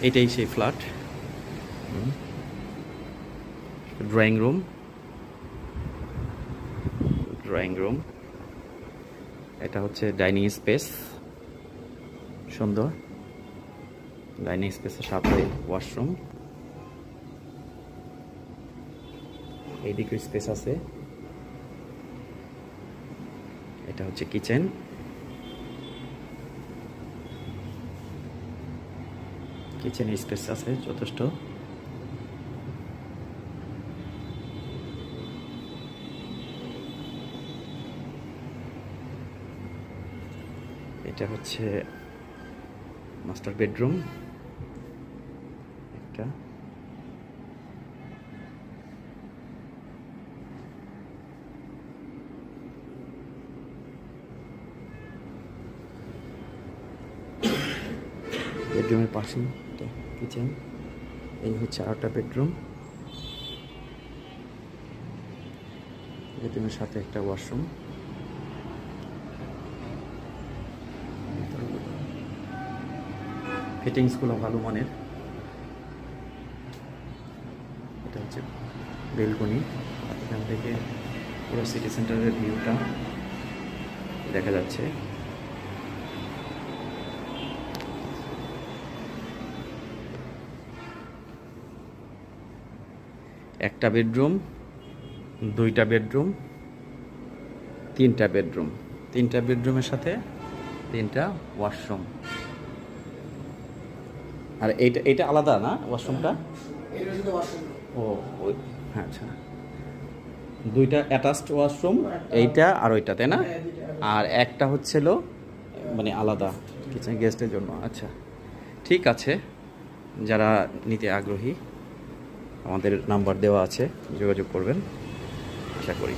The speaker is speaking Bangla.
এটাই সেই ফ্ল্যাট। ড্রয়িং রুম, এটা হচ্ছে ডাইনিং স্পেস, সুন্দর ডাইনিং স্পেসের সাথে ওয়াশরুম, এইদিকে স্পেস আছে। এটা হচ্ছে কিচেন, কিচেনে স্পেস আছে যথেষ্ট। এটা হচ্ছে মাস্টার বেডরুম একটা। বেডরুমের পাশেই একটা কিচেন। এই হচ্ছে আরেকটা বেডরুম, বেডরুমের সাথে একটা ওয়াশরুম। ফিটিংসগুলো ভালো মানের। এটা হচ্ছে বেলকনি, এখান থেকে পুরো সিটি সেন্টারের ভিউটা দেখা যাচ্ছে। একটা বেডরুম, দুইটা বেডরুম, তিনটা বেডরুম, তিনটা বেডরুমের সাথে তিনটা ওয়াশরুম। আর এইটা এটা আলাদা না ওয়াশরুমটা? ও ওই, হ্যাঁ আচ্ছা, দুইটা অ্যাটাচড ওয়াশরুম, এইটা আর ওইটা, তাই না? আর একটা হচ্ছিল মানে আলাদা কিচেন গেস্টের জন্য। আচ্ছা ঠিক আছে, যারা নিতে আগ্রহী আমাদের নাম্বার দেওয়া আছে, যোগাযোগ করবেন আশা করি।